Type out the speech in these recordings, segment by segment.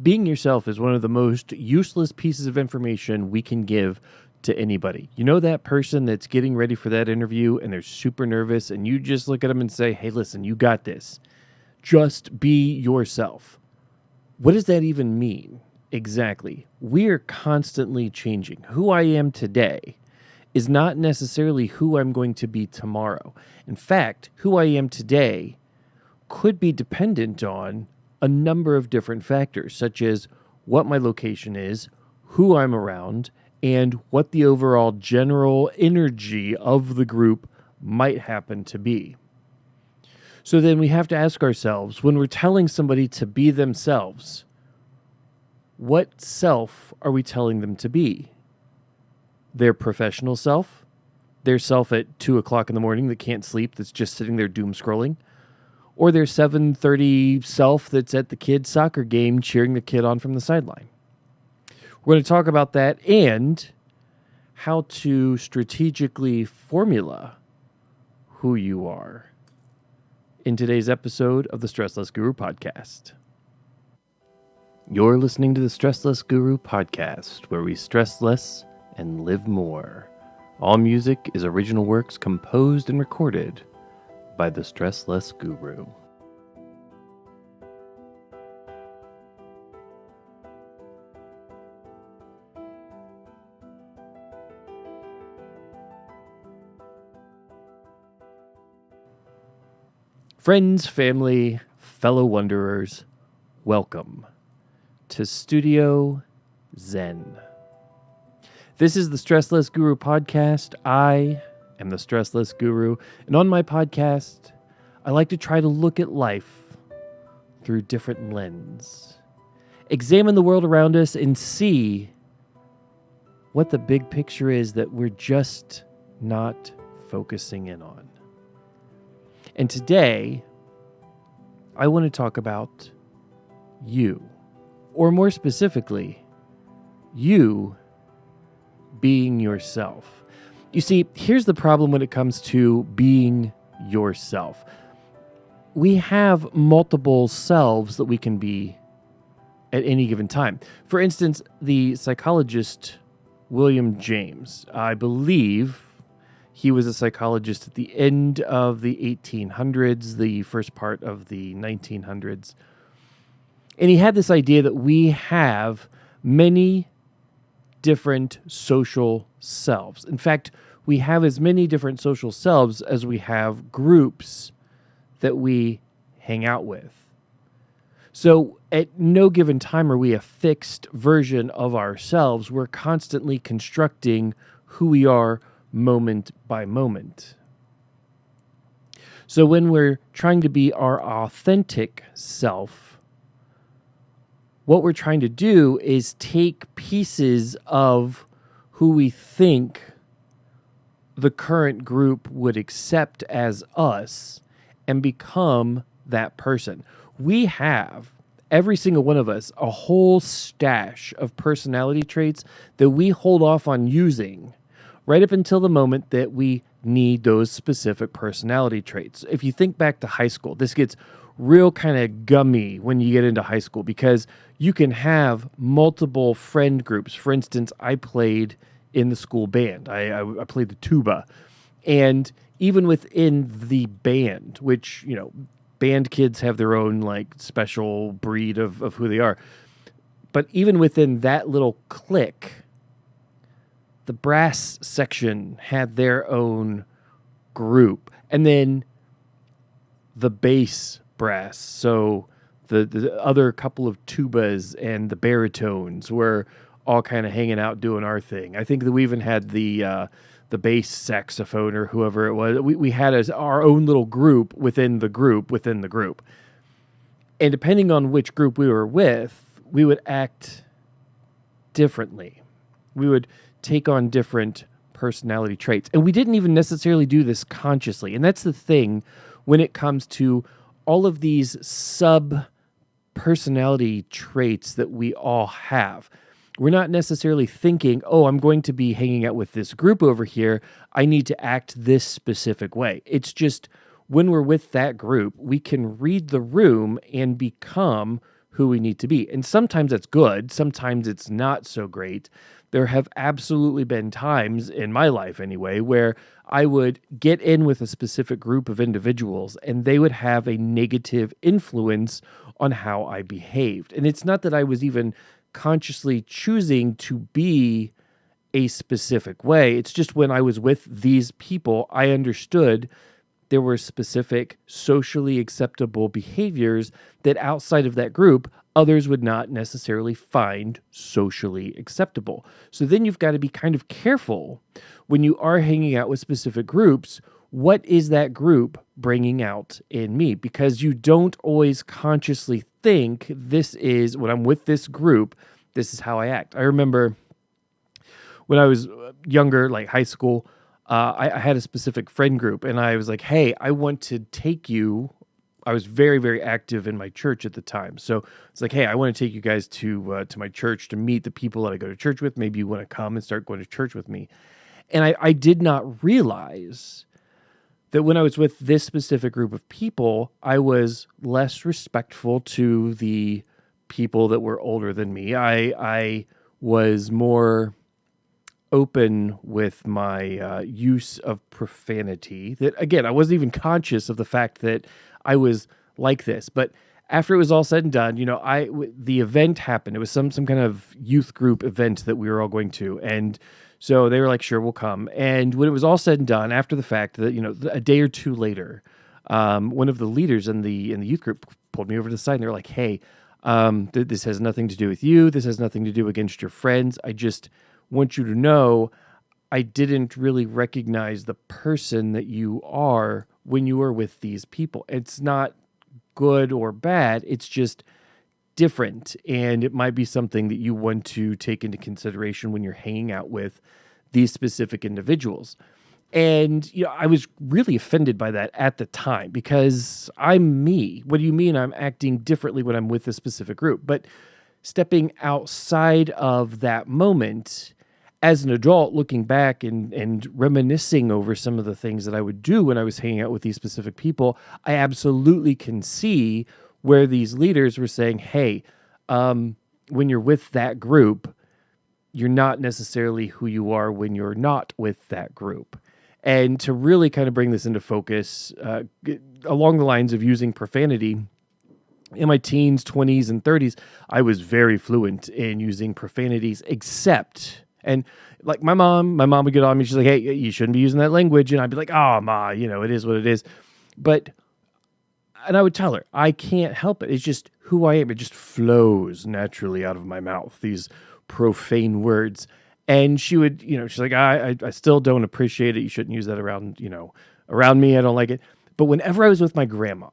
Being yourself is one of the most useless pieces of information we can give to anybody. You know that person that's getting ready for that interview and they're super nervous and you just look at them and say, hey, listen, you got this. Just be yourself. What does that even mean? Exactly. We're constantly changing. Who I am today is not necessarily who I'm going to be tomorrow. In fact, who I am today could be dependent on a number of different factors, such as what my location is, who I'm around, and what the overall general energy of the group might happen to be. So then we have to ask ourselves, when we're telling somebody to be themselves, what self are we telling them to be? Their professional self? Their self at 2 o'clock in the morning that can't sleep, that's just sitting there doom scrolling? Or their 7:30 self that's at the kid's soccer game cheering the kid on from the sideline? We're going to talk about that and how to strategically formula who you are in today's episode of the Stressless Guru Podcast. You're listening to the Stressless Guru Podcast, where we stress less and live more. All music is original works composed and recorded by the Stressless Guru. Friends, family, fellow wanderers, welcome to Studio Zen. This is the Stressless Guru Podcast. I am the Stressless Guru, and on my podcast, I like to try to look at life through different lenses, examine the world around us, and see what the big picture is that we're just not focusing in on. And today, I want to talk about you, or more specifically, you being yourself. You see, here's the problem when it comes to being yourself. We have multiple selves that we can be at any given time. For instance, the psychologist William James, I believe he was a psychologist at the end of the 1800s, the first part of the 1900s. And he had this idea that we have many different social selves. In fact, we have as many different social selves as we have groups that we hang out with. So at no given time are we a fixed version of ourselves. We're constantly constructing who we are moment by moment. So when we're trying to be our authentic self, what we're trying to do is take pieces of who we think the current group would accept as us and become that person. We have, every single one of us, a whole stash of personality traits that we hold off on using right up until the moment that we need those specific personality traits. If you think back to high school, this gets real kind of gummy when you get into high school because you can have multiple friend groups. For instance, I played in the school band. I played the tuba. And even within the band, which, you know, band kids have their own like special breed of who they are. But even within that little clique, the brass section had their own group. And then the bass brass, so the other couple of tubas and the baritones were all kind of hanging out doing our thing. I think that we even had the bass saxophone or whoever it was. We had our own little group within the group within the group. And depending on which group we were with, we would act differently. We would take on different personality traits. And we didn't even necessarily do this consciously. And that's the thing when it comes to all of these sub-personality traits that we all have. We're not necessarily thinking, oh, I'm going to be hanging out with this group over here. I need to act this specific way. It's just when we're with that group, we can read the room and become who we need to be. And sometimes that's good, sometimes it's not so great. There have absolutely been times in my life anyway where I would get in with a specific group of individuals and they would have a negative influence on how I behaved. And it's not that I was even consciously choosing to be a specific way. It's just when I was with these people, I understood there were specific socially acceptable behaviors that outside of that group, others would not necessarily find socially acceptable. So then you've got to be kind of careful when you are hanging out with specific groups. What is that group bringing out in me? Because you don't always consciously think this is, when I'm with this group, this is how I act. I remember when I was younger, like high school, I had a specific friend group, and I was like, hey, I want to take you. I was very, very active in my church at the time. So it's like, hey, I want to take you guys to my church to meet the people that I go to church with. Maybe you want to come and start going to church with me. And I did not realize that when I was with this specific group of people, I was less respectful to the people that were older than me. I was more open with my use of profanity. That, again, I wasn't even conscious of the fact that I was like this. But after it was all said and done, the event happened. It was some kind of youth group event that we were all going to, and so they were like, "Sure, we'll come." And when it was all said and done, after the fact, that a day or two later, one of the leaders in the youth group pulled me over to the side, and they were like, "Hey, this has nothing to do with you. This has nothing to do against your friends. I just want you to know I didn't really recognize the person that you are when you are with these people. It's not good or bad. It's just different. And it might be something that you want to take into consideration when you're hanging out with these specific individuals." And I was really offended by that at the time because I'm me. What do you mean I'm acting differently when I'm with a specific group? But stepping outside of that moment, as an adult, looking back and reminiscing over some of the things that I would do when I was hanging out with these specific people, I absolutely can see where these leaders were saying, hey, when you're with that group, you're not necessarily who you are when you're not with that group. And to really kind of bring this into focus, along the lines of using profanity, in my teens, 20s, and 30s, I was very fluent in using profanities, except... And like my mom would get on me. She's like, hey, you shouldn't be using that language. And I'd be like, oh, Ma, it is what it is. And I would tell her, I can't help it. It's just who I am. It just flows naturally out of my mouth, these profane words. And she would, she's like, I still don't appreciate it. You shouldn't use that around me. I don't like it. But whenever I was with my grandma,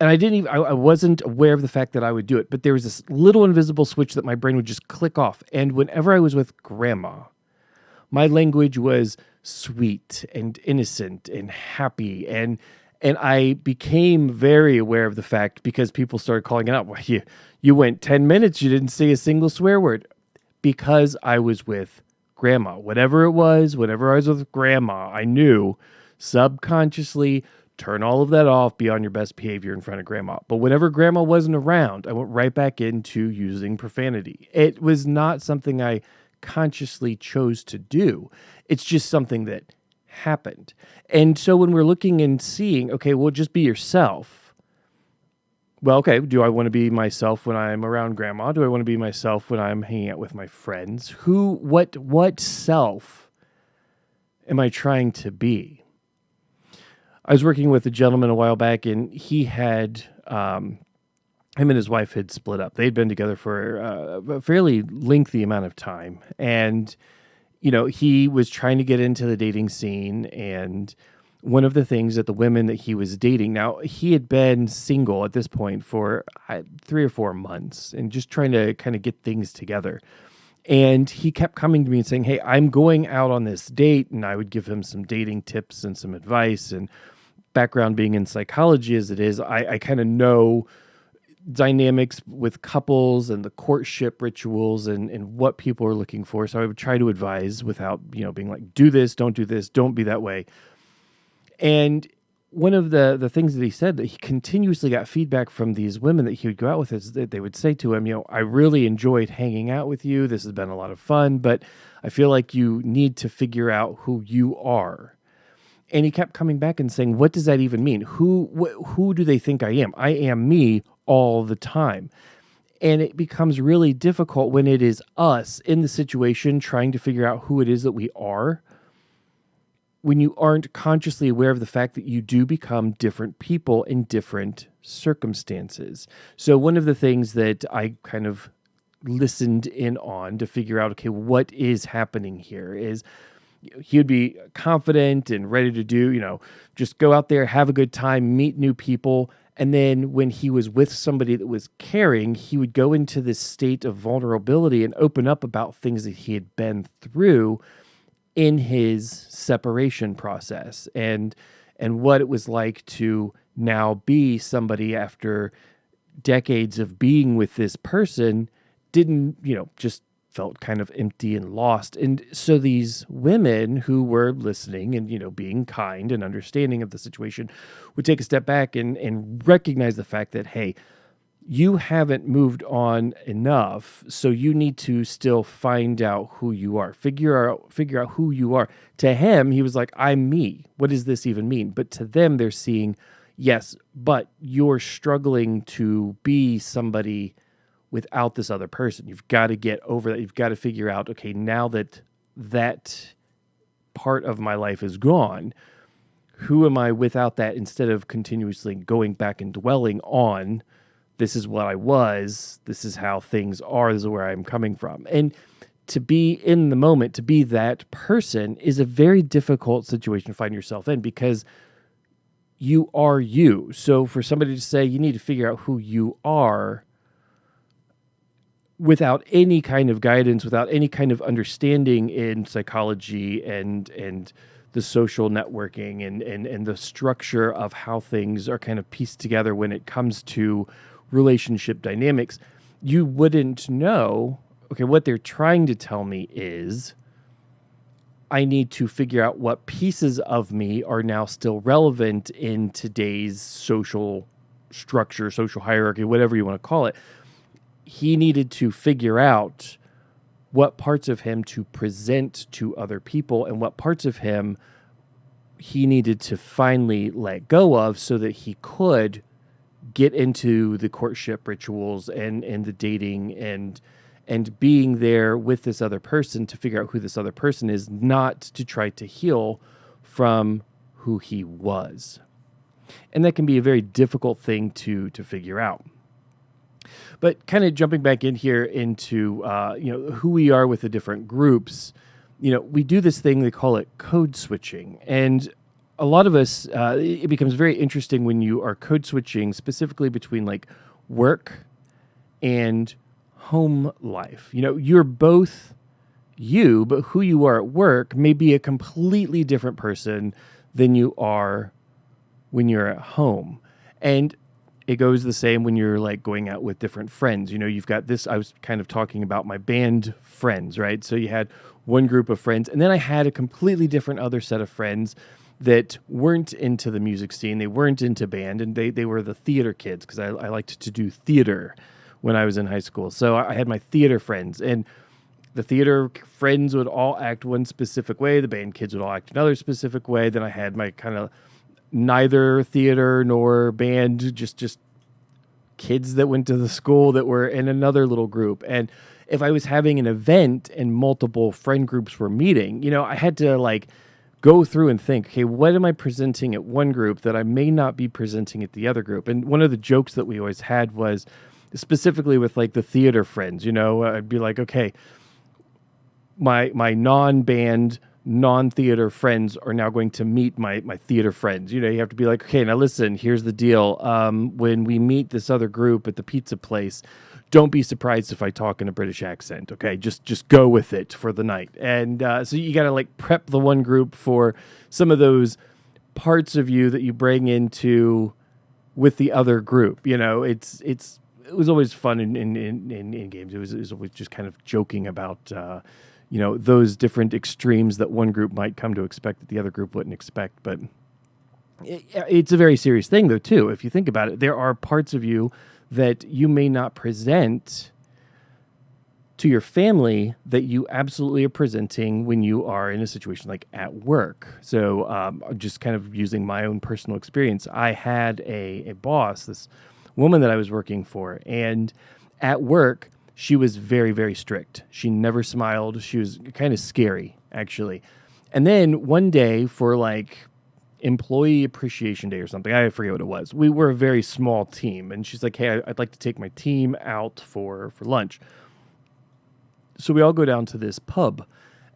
and I wasn't aware of the fact that I would do it, but there was this little invisible switch that my brain would just click off. And whenever I was with grandma, my language was sweet and innocent and happy. And I became very aware of the fact because people started calling it out. Well, you went 10 minutes, you didn't say a single swear word. Because I was with grandma. Whatever it was, whenever I was with grandma, I knew subconsciously, turn all of that off, be on your best behavior in front of grandma. But whenever grandma wasn't around, I went right back into using profanity. It was not something I consciously chose to do. It's just something that happened. And so when we're looking and seeing, okay, well, just be yourself. Well, okay, do I want to be myself when I'm around grandma? Do I want to be myself when I'm hanging out with my friends? What self am I trying to be? I was working with a gentleman a while back, and he had, him and his wife had split up. They'd been together for a fairly lengthy amount of time. And, he was trying to get into the dating scene. And one of the things that the women that he was dating, now he had been single at this point for 3 or 4 months and just trying to kind of get things together. And he kept coming to me and saying, hey, I'm going out on this date. And I would give him some dating tips and some advice. And background being in psychology as it is, I kind of know dynamics with couples and the courtship rituals and what people are looking for. So I would try to advise without, being like, do this, don't be that way. And one of the things that he said that he continuously got feedback from these women that he would go out with is that they would say to him, I really enjoyed hanging out with you. This has been a lot of fun, but I feel like you need to figure out who you are. And he kept coming back and saying, what does that even mean? Who do they think I am? I am me all the time. And it becomes really difficult when it is us in the situation trying to figure out who it is that we are, when you aren't consciously aware of the fact that you do become different people in different circumstances. So one of the things that I kind of listened in on to figure out, okay, what is happening here is he would be confident and ready to do, just go out there, have a good time, meet new people. And then when he was with somebody that was caring, he would go into this state of vulnerability and open up about things that he had been through in his separation process and what it was like to now be somebody after decades of being with this person didn't, just felt kind of empty and lost. And so these women who were listening and, being kind and understanding of the situation would take a step back and recognize the fact that, hey, you haven't moved on enough, so you need to still find out who you are. Figure out who you are. To him, he was like, I'm me. What does this even mean? But to them, they're seeing, yes, but you're struggling to be somebody without this other person. You've got to get over that. You've got to figure out, okay, now that part of my life is gone, who am I without that, instead of continuously going back and dwelling on, this is what I was, this is how things are, this is where I'm coming from. And to be in the moment, to be that person, is a very difficult situation to find yourself in, because you are you. So for somebody to say you need to figure out who you are without any kind of guidance, without any kind of understanding in psychology and the social networking and the structure of how things are kind of pieced together when it comes to relationship dynamics, you wouldn't know, okay, what they're trying to tell me is I need to figure out what pieces of me are now still relevant in today's social structure, social hierarchy, whatever you want to call it. He needed to figure out what parts of him to present to other people and what parts of him he needed to finally let go of so that he could get into the courtship rituals and the dating and being there with this other person to figure out who this other person is, not to try to heal from who he was. And that can be a very difficult thing to figure out. But kind of jumping back in here into who we are with the different groups, we do this thing, they call it code switching. And a lot of us, it becomes very interesting when you are code switching specifically between like work and home life. You're both you, but who you are at work may be a completely different person than you are when you're at home. And it goes the same when you're like going out with different friends. You've got this, I was kind of talking about my band friends, right? So you had one group of friends, and then I had a completely different other set of friends that weren't into the music scene. They weren't into band, and they were the theater kids, because I liked to do theater when I was in high school. So I had my theater friends, and the theater friends would all act one specific way. The band kids would all act another specific way. Then I had my kind of neither theater nor band, just kids that went to the school that were in another little group. And if I was having an event and multiple friend groups were meeting, I had to like go through and think, okay, what am I presenting at one group that I may not be presenting at the other group? And one of the jokes that we always had was specifically with like the theater friends, I'd be like, okay, my non-band, non-theater friends are now going to meet my theater friends. You have to be like, okay, now listen, here's the deal. When we meet this other group at the pizza place, don't be surprised if I talk in a British accent. Okay, just go with it for the night. And so you got to like prep the one group for some of those parts of you that you bring into with the other group. It was always fun in games. It was always just kind of joking about those different extremes that one group might come to expect that the other group wouldn't expect. But It's a very serious thing, though, too. If you think about it, there are parts of you that you may not present to your family that you absolutely are presenting when you are in a situation like at work. So, just kind of using my own personal experience, I had a boss, this woman that I was working for, and at work, she was very, very strict. She never smiled. She was kind of scary, actually. And then one day, for like employee appreciation day or something, I forget what it was. We were a very small team, and she's like, "Hey, I'd like to take my team out for lunch." So we all go down to this pub.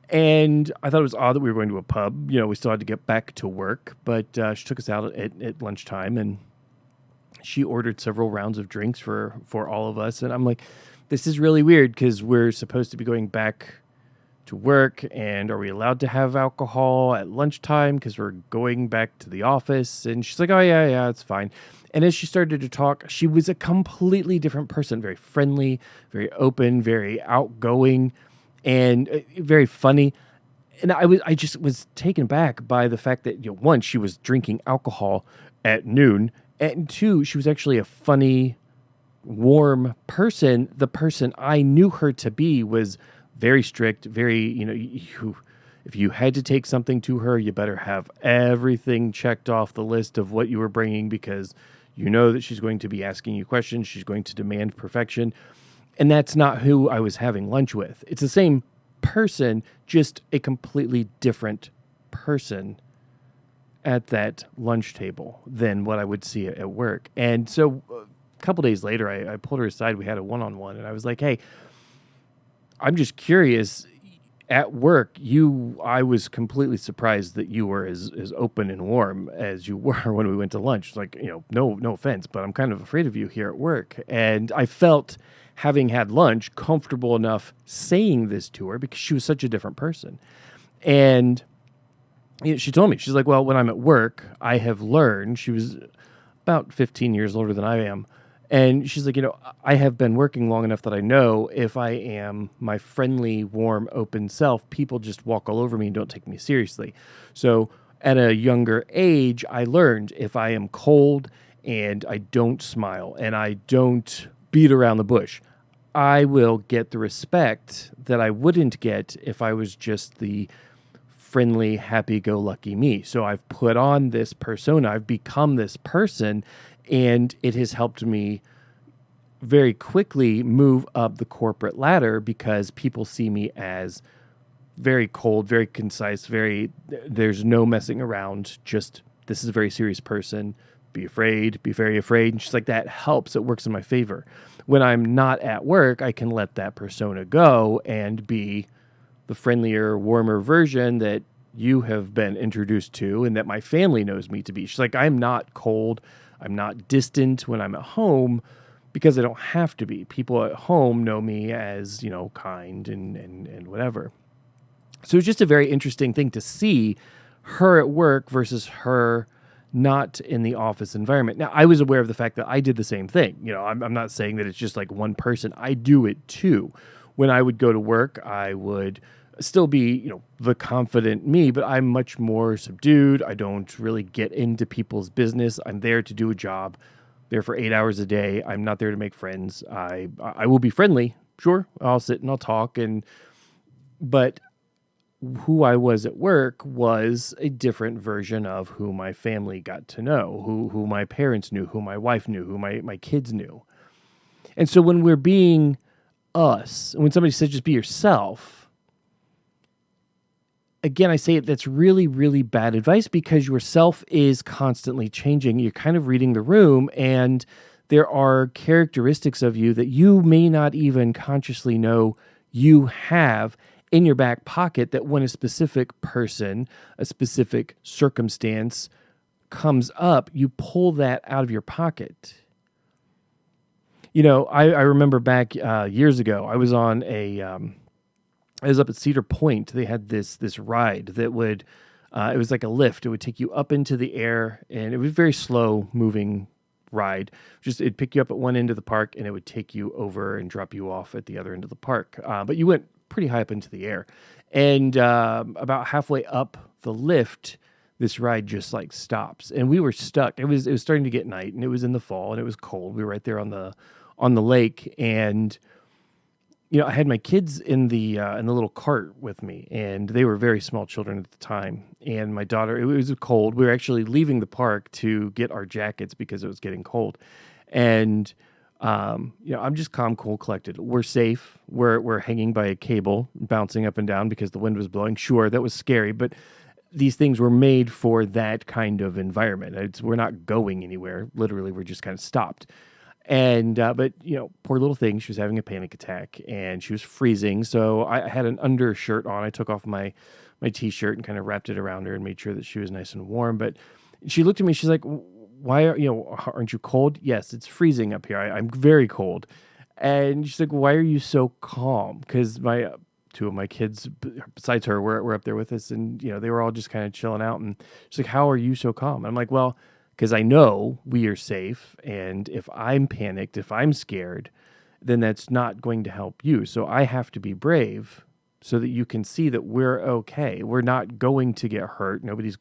And I thought it was odd that we were going to a pub. You know, we still had to get back to work, but she took us out at lunchtime, and she ordered several rounds of drinks for all of us. And I'm like, this is really weird because we're supposed to be going back to work, and are we allowed to have alcohol at lunchtime because we're going back to the office? And she's like, oh, yeah, it's fine. And as she started to talk, she was a completely different person, very friendly, very open, very outgoing, and very funny. And I just was taken back by the fact that, one, she was drinking alcohol at noon, and two, she was actually a funny, warm person. The person I knew her to be was very strict, very, if you had to take something to her, you better have everything checked off the list of what you were bringing, because you know that she's going to be asking you questions. She's going to demand perfection. And that's not who I was having lunch with. It's the same person, just a completely different person at that lunch table than what I would see at work. And so a couple days later, I pulled her aside. We had a one-on-one, and I was like, hey, I'm just curious. At work, I was completely surprised that you were as open and warm as you were when we went to lunch. Like, no offense, but I'm kind of afraid of you here at work. And I felt, having had lunch, comfortable enough saying this to her because she was such a different person. And she told me, she's like, well, when I'm at work, I have learned, she was about 15 years older than I am. And she's like, I have been working long enough that I know if I am my friendly, warm, open self, people just walk all over me and don't take me seriously. So at a younger age, I learned if I am cold and I don't smile and I don't beat around the bush, I will get the respect that I wouldn't get if I was just the friendly, happy-go-lucky me. So I've put on this persona. I've become this person, and it has helped me very quickly move up the corporate ladder because people see me as very cold, very concise, there's no messing around. Just, this is a very serious person. Be afraid, be very afraid. And she's like, that helps. It works in my favor. When I'm not at work, I can let that persona go and be the friendlier, warmer version that you have been introduced to and that my family knows me to be. She's like, I'm not cold. I'm not distant when I'm at home because I don't have to be. People at home know me as, kind and whatever. So it's just a very interesting thing to see her at work versus her not in the office environment. Now, I was aware of the fact that I did the same thing. I'm not saying that it's just like one person. I do it too. When I would go to work, I would still be, the confident me, but I'm much more subdued. I don't really get into people's business. I'm there to do a job, there for 8 hours a day. I'm not there to make friends. I will be friendly. Sure. I'll sit and I'll talk. But who I was at work was a different version of who my family got to know, who my parents knew, who my wife knew, who my kids knew. And so when we're being us, when somebody says just be yourself, again, I say that's really, really bad advice because yourself is constantly changing. You're kind of reading the room, and there are characteristics of you that you may not even consciously know you have in your back pocket, that when a specific person, a specific circumstance comes up, you pull that out of your pocket. I remember back years ago, I was on I was up at Cedar Point. They had this ride that would, it was like a lift. It would take you up into the air, and it was a very slow moving ride. It'd pick you up at one end of the park, and it would take you over and drop you off at the other end of the park. But you went pretty high up into the air. And about halfway up the lift, this ride just like stops, and we were stuck. It was starting to get night, and it was in the fall, and it was cold. We were right there on the lake, and I had my kids in the little cart with me, and they were very small children at the time. And my daughter, it was cold. We were actually leaving the park to get our jackets because it was getting cold. And I'm just calm, cool, collected. We're safe. We're hanging by a cable, bouncing up and down because the wind was blowing. Sure, that was scary, but these things were made for that kind of environment. We're not going anywhere. Literally, we're just kind of stopped. And but poor little thing, she was having a panic attack and she was freezing. So I had an undershirt on. I took off my t-shirt and kind of wrapped it around her and made sure that she was nice and warm. But she looked at me. She's like, "Why aren't you cold?" "Yes, it's freezing up here. I'm very cold." And she's like, "Why are you so calm?" Because my two of my kids besides her were up there with us, and they were all just kind of chilling out. And she's like, "How are you so calm?" I'm like, "Well, because I know we are safe, and if I'm panicked, if I'm scared, then that's not going to help you. So I have to be brave so that you can see that we're okay. We're not going to get hurt. Nobody's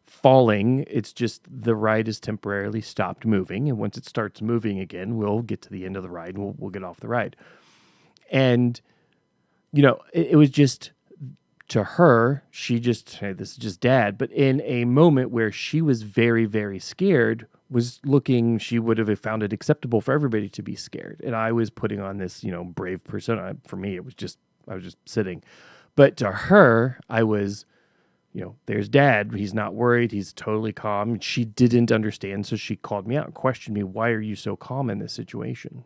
falling. It's just the ride is temporarily stopped moving, and once it starts moving again, we'll get to the end of the ride, and we'll get off the ride." And it was just, to her, she just, "Hey, this is just dad." But in a moment where she was very, very scared, she would have found it acceptable for everybody to be scared. And I was putting on this, brave persona. For me, I was just sitting. But to her, I was, there's dad. He's not worried. He's totally calm. She didn't understand. So she called me out and questioned me, "Why are you so calm in this situation?"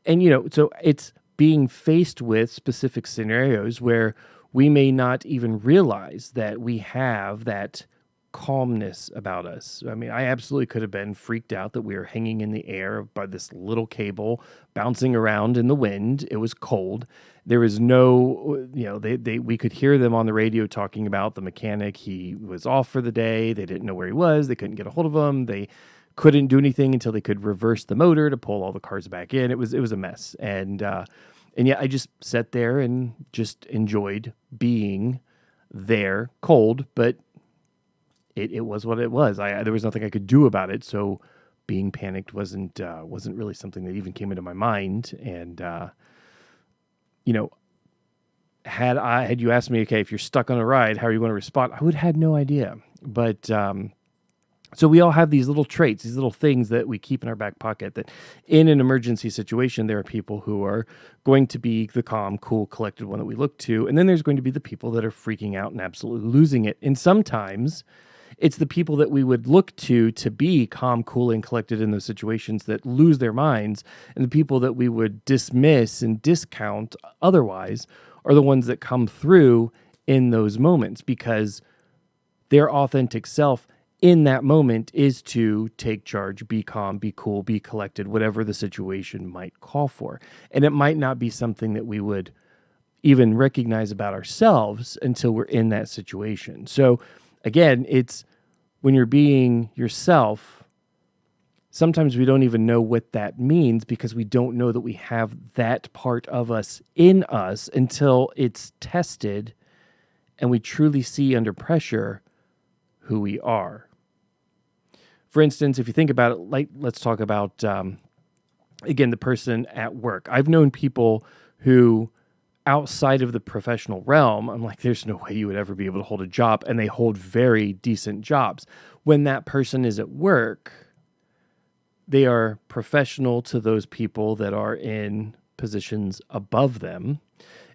And, so it's being faced with specific scenarios where we may not even realize that we have that calmness about us. I mean, I absolutely could have been freaked out that we were hanging in the air by this little cable bouncing around in the wind. It was cold. There was no, we could hear them on the radio talking about the mechanic. He was off for the day. They didn't know where he was. They couldn't get a hold of him. They couldn't do anything until they could reverse the motor to pull all the cars back in. It was a mess. And yeah, I just sat there and just enjoyed being there, cold, but it was what it was. There was nothing I could do about it. So being panicked wasn't really something that even came into my mind. And had you asked me, okay, if you're stuck on a ride, how are you going to respond? I would have had no idea. But so we all have these little traits, these little things that we keep in our back pocket, that in an emergency situation, there are people who are going to be the calm, cool, collected one that we look to. And then there's going to be the people that are freaking out and absolutely losing it. And sometimes it's the people that we would look to be calm, cool, and collected in those situations that lose their minds. And the people that we would dismiss and discount otherwise are the ones that come through in those moments, because their authentic self in that moment is to take charge, be calm, be cool, be collected, whatever the situation might call for. And it might not be something that we would even recognize about ourselves until we're in that situation. So again, it's when you're being yourself, sometimes we don't even know what that means because we don't know that we have that part of us in us until it's tested and we truly see under pressure who we are. For instance, if you think about it, let's talk about, again, the person at work. I've known people who, outside of the professional realm, I'm like, there's no way you would ever be able to hold a job, and they hold very decent jobs. When that person is at work, they are professional to those people that are in positions above them.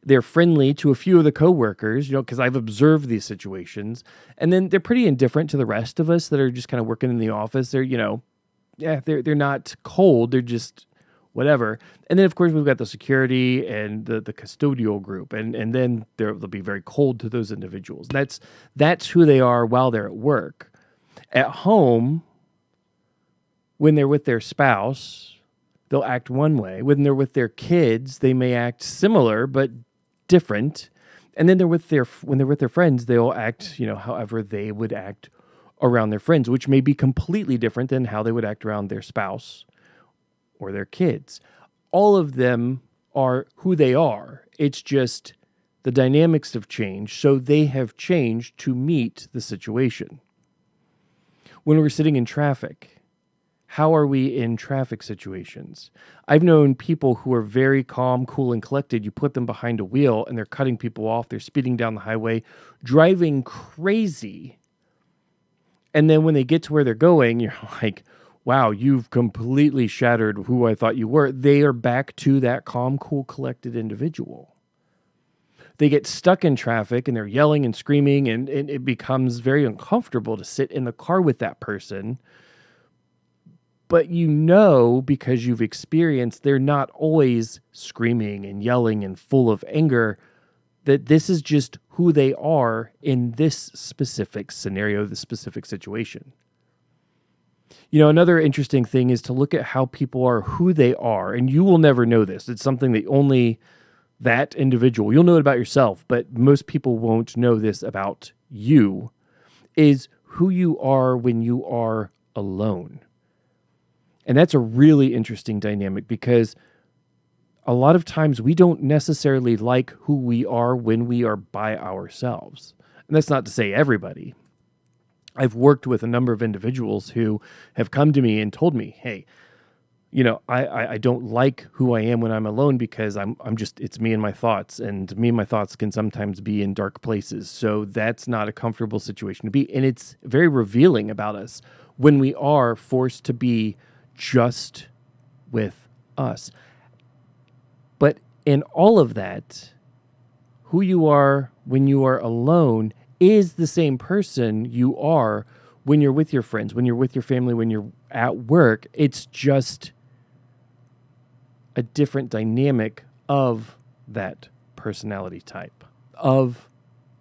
They're friendly to a few of the coworkers, because I've observed these situations. And then they're pretty indifferent to the rest of us that are just kind of working in the office. They're, they're not cold. They're just whatever. And then, of course, we've got the security and the custodial group. And then they'll be very cold to those individuals. That's who they are while they're at work. At home, when they're with their spouse, they'll act one way. When they're with their kids, they may act similar, but different. And then when they're with their friends, they'll act, however they would act around their friends, which may be completely different than how they would act around their spouse or their kids. All of them are who they are. It's just The dynamics have changed, so they have changed to meet the situation. When we're sitting in traffic, how are we in traffic situations? I've known people who are very calm, cool, and collected. You put them behind a wheel and they're cutting people off. They're speeding down the highway, driving crazy. And then when they get to where they're going, you're like, wow, you've completely shattered who I thought you were. They are back to that calm, cool, collected individual. They get stuck in traffic and they're yelling and screaming, and it becomes very uncomfortable to sit in the car with that person. But you know, because you've experienced, they're not always screaming and yelling and full of anger, that this is just who they are in this specific scenario, this specific situation. You know, another interesting thing is to look at how people are, who they are, and you will never know this. It's something that only that individual, you'll know it about yourself, but most people won't know this about you, is who you are when you are alone. And that's a really interesting dynamic, because a lot of times we don't necessarily like who we are when we are by ourselves. And that's not to say everybody. I've worked with a number of individuals who have come to me and told me, hey, you know, I don't like who I am when I'm alone, because I'm just, it's me and my thoughts, and me and my thoughts can sometimes be in dark places. So that's not a comfortable situation to be. And it's very revealing about us when we are forced to be just with us. But in all of that, who you are when you are alone is the same person you are when you're with your friends, when you're with your family, when you're at work. It's just a different dynamic of that personality type, of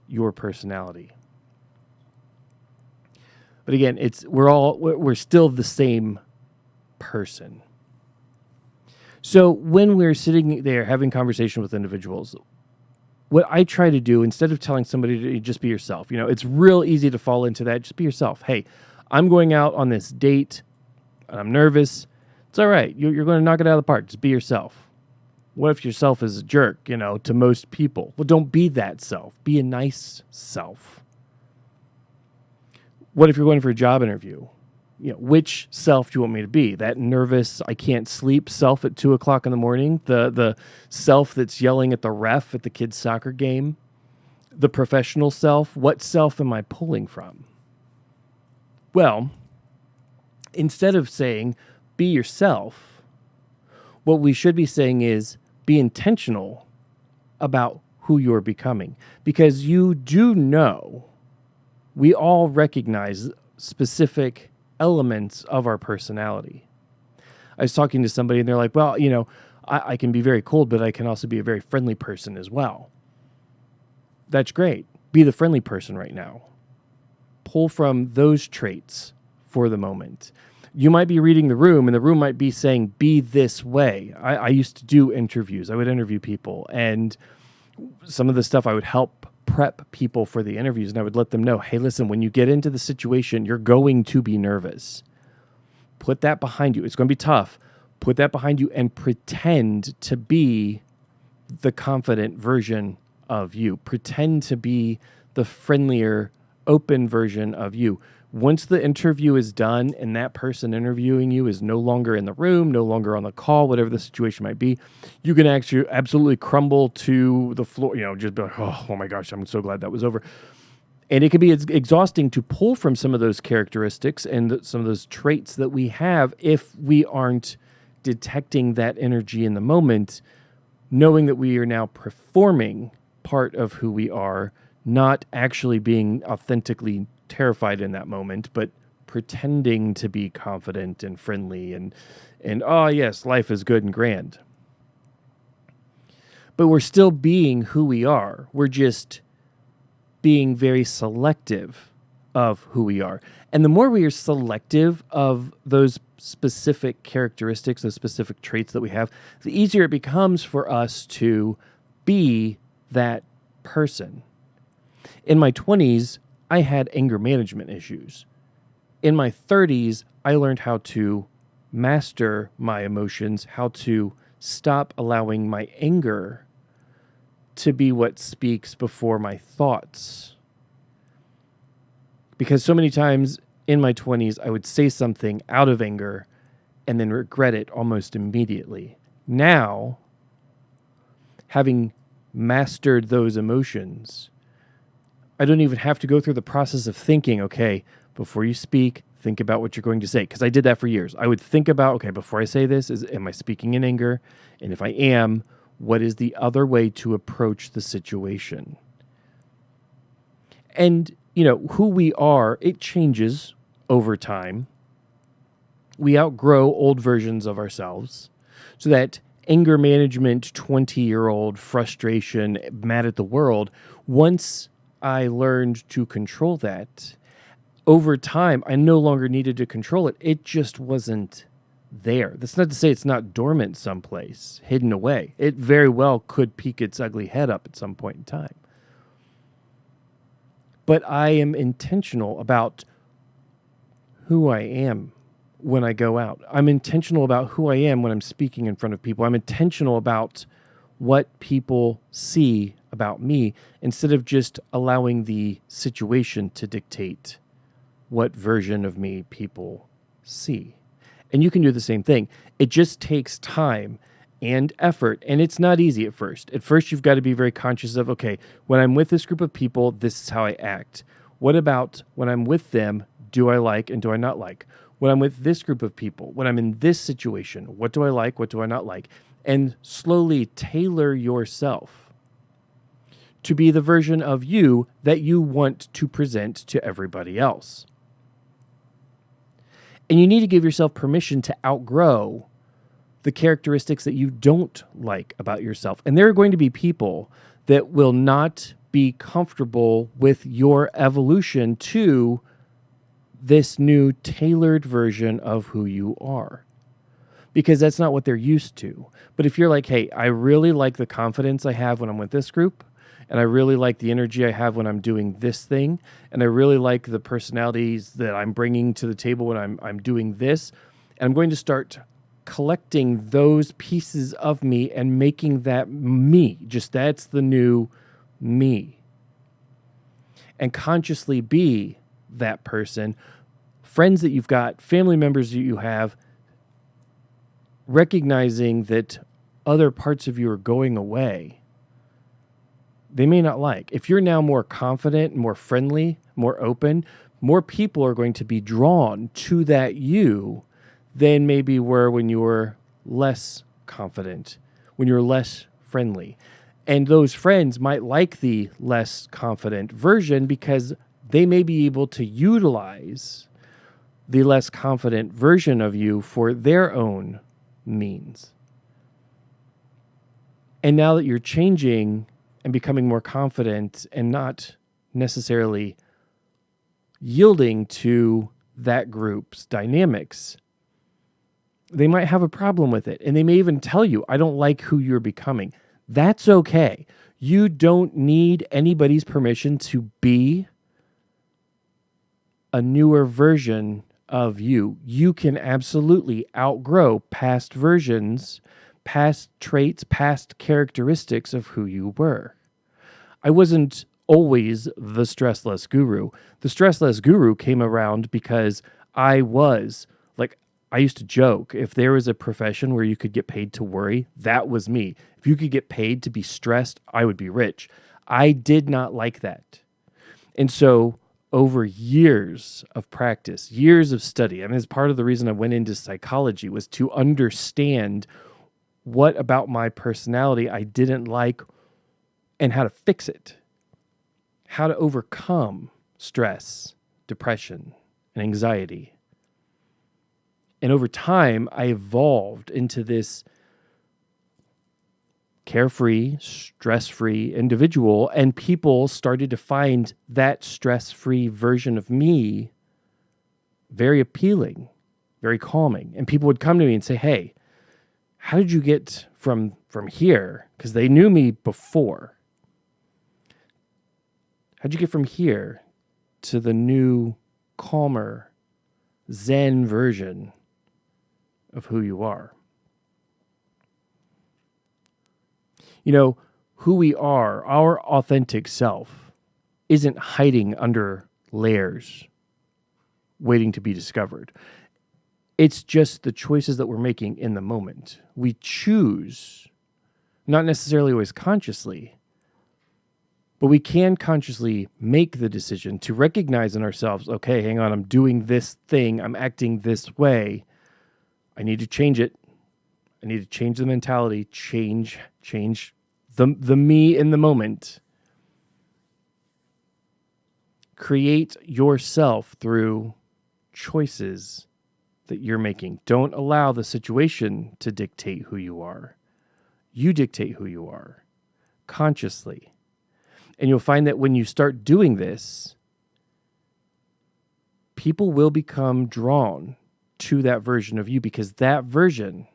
your personality. But again, we're still the same person. So when we're sitting there having conversation with individuals, what I try to do, instead of telling somebody to just be yourself, you know, it's real easy to fall into that. Just be yourself. Hey, I'm going out on this date and I'm nervous. It's all right. You're going to knock it out of the park. Just be yourself. What if yourself is a jerk, you know, to most people? Well, don't be that self. Be a nice self. What if you're going for a job interview? You know, which self do you want me to be? That nervous, I can't sleep self at 2:00 in the morning? The self that's yelling at the ref at the kids' soccer game? The professional self? What self am I pulling from? Well, instead of saying, be yourself, what we should be saying is, be intentional about who you're becoming. Because you do know, we all recognize specific elements of our personality. I was talking to somebody and they're like, well, you know, I can be very cold, but I can also be a very friendly person as well. That's great. Be the friendly person right now. Pull from those traits for the moment. You might be reading the room and the room might be saying, be this way. I used to do interviews. I would interview people, and some of the stuff I would help prep people for the interviews, and I would let them know, hey, listen, when you get into the situation, you're going to be nervous. Put that behind you. It's going to be tough. Put that behind you and pretend to be the confident version of you. Pretend to be the friendlier, open version of you. Once the interview is done and that person interviewing you is no longer in the room, no longer on the call, whatever the situation might be, you can actually absolutely crumble to the floor, you know, just be like, oh my gosh, I'm so glad that was over. And it can be exhausting to pull from some of those characteristics and some of those traits that we have if we aren't detecting that energy in the moment, knowing that we are now performing part of who we are, not actually being authentically terrified in that moment, but pretending to be confident and friendly and oh yes, life is good and grand. But we're still being who we are. We're just being very selective of who we are. And the more we are selective of those specific characteristics, those specific traits that we have, the easier it becomes for us to be that person. In my 20s, I had anger management issues. In my 30s, I learned how to master my emotions, how to stop allowing my anger to be what speaks before my thoughts. Because so many times in my 20s, I would say something out of anger and then regret it almost immediately. Now, having mastered those emotions, I don't even have to go through the process of thinking, okay, before you speak, think about what you're going to say. Because I did that for years. I would think about, okay, before I say this, am I speaking in anger? And if I am, what is the other way to approach the situation? And, who we are, it changes over time. We outgrow old versions of ourselves, so that anger management, 20-year-old frustration, mad at the world, once I learned to control that, over time, I no longer needed to control it. It just wasn't there. That's not to say it's not dormant someplace, hidden away. It very well could peek its ugly head up at some point in time. But I am intentional about who I am when I go out. I'm intentional about who I am when I'm speaking in front of people. I'm intentional about what people see about me instead of just allowing the situation to dictate what version of me people see. And you can do the same thing. It just takes time and effort, and it's not easy at first. At first, you've got to be very conscious of, okay, when I'm with this group of people, this is how I act. What about when I'm with them, do I like and do I not like? When I'm with this group of people, when I'm in this situation, what do I like, what do I not like? And slowly tailor yourself to be the version of you that you want to present to everybody else. And you need to give yourself permission to outgrow the characteristics that you don't like about yourself. And there are going to be people that will not be comfortable with your evolution to this new tailored version of who you are, because that's not what they're used to. But if you're like, hey, I really like the confidence I have when I'm with this group, and I really like the energy I have when I'm doing this thing, and I really like the personalities that I'm bringing to the table when I'm doing this, and I'm going to start collecting those pieces of me and making that me. Just that's the new me. And consciously be that person. Friends that you've got, family members that you have, recognizing that other parts of you are going away, they may not like. If you're now more confident, more friendly, more open, more people are going to be drawn to that you than maybe were when you were less confident, when you were less friendly. And those friends might like the less confident version because they may be able to utilize the less confident version of you for their own means. And now that you're changing and becoming more confident and not necessarily yielding to that group's dynamics, they might have a problem with it. And they may even tell you, I don't like who you're becoming. That's okay. You don't need anybody's permission to be a newer version of you. You can absolutely outgrow past versions, past traits, past characteristics of who you were. I wasn't always the stressless guru. The stressless guru came around because I used to joke, if there was a profession where you could get paid to worry, that was me. If you could get paid to be stressed, I would be rich. I did not like that. And so over years of practice, years of study, it's part of the reason I went into psychology was to understand what about my personality I didn't like and how to fix it, how to overcome stress, depression, and anxiety. And over time, I evolved into this carefree, stress-free individual, and people started to find that stress-free version of me very appealing, very calming. And people would come to me and say, hey, how did you get from here? Because they knew me before. How'd you get from here to the new, calmer, Zen version of who you are? who we are, our authentic self, isn't hiding under layers waiting to be discovered. It's just the choices that we're making in the moment. We choose, not necessarily always consciously, but we can consciously make the decision to recognize in ourselves, okay, hang on, I'm doing this thing, I'm acting this way. I need to change it. I need to change the mentality, change the me in the moment. Create yourself through choices that you're making. Don't allow the situation to dictate who you are. You dictate who you are consciously. And you'll find that when you start doing this, people will become drawn to that version of you because that version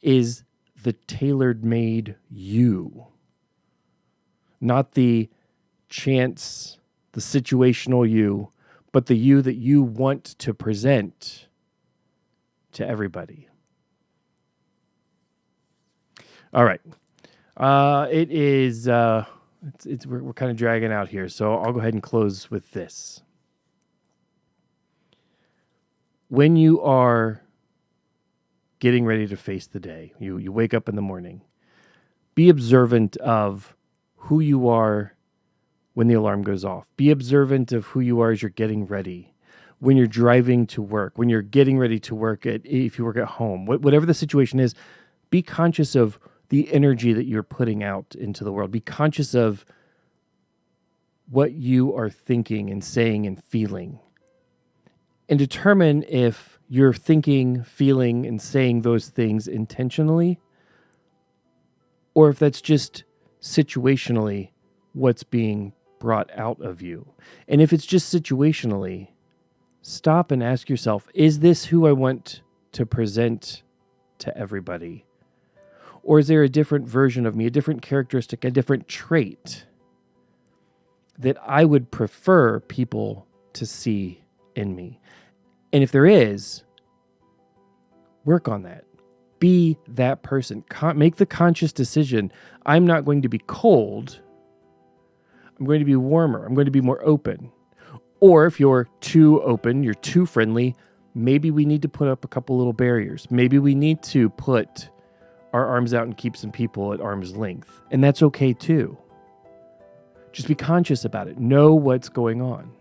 is the tailor-made you, not the chance, the situational you, but the you that you want to present to everybody. All right. It is, we're kind of dragging out here, so I'll go ahead and close with this. When you are getting ready to face the day, you wake up in the morning, be observant of who you are when the alarm goes off. Be observant of who you are as you're getting ready, when you're driving to work, when you're getting ready to work, if you work at home, whatever the situation is, be conscious of the energy that you're putting out into the world. Be conscious of what you are thinking and saying and feeling. And determine if you're thinking, feeling, and saying those things intentionally, or if that's just situationally what's being brought out of you. And if it's just situationally, stop and ask yourself, is this who I want to present to everybody? Or is there a different version of me, a different characteristic, a different trait that I would prefer people to see in me? And if there is, work on that. Be that person. Make the conscious decision. I'm not going to be cold. I'm going to be warmer. I'm going to be more open. Or if you're too open, you're too friendly, maybe we need to put up a couple little barriers. Maybe we need to put our arms out and keep some people at arm's length. And that's okay too. Just be conscious about it. Know what's going on.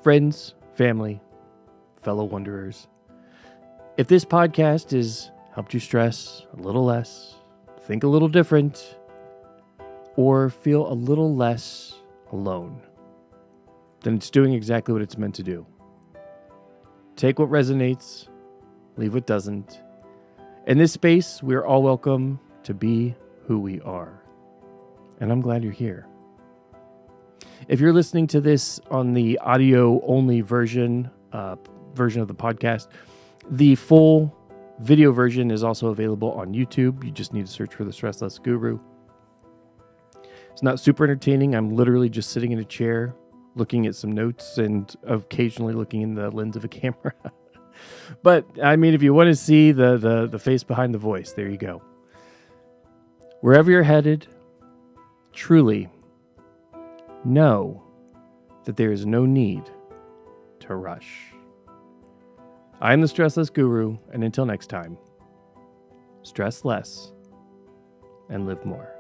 Friends, family, fellow wanderers, if this podcast has helped you stress a little less, think a little different, or feel a little less alone, then it's doing exactly what it's meant to do. Take what resonates, leave what doesn't. In this space, we're all welcome to be who we are. And I'm glad you're here. If you're listening to this on the audio-only version of the podcast, the full video version is also available on YouTube. You just need to search for the Stress Less Guru. It's not super entertaining. I'm literally just sitting in a chair, looking at some notes and occasionally looking in the lens of a camera. But, I mean, if you want to see the face behind the voice, there you go. Wherever you're headed, truly know that there is no need to rush. I am the Stress Less Guru, and until next time, stress less and live more.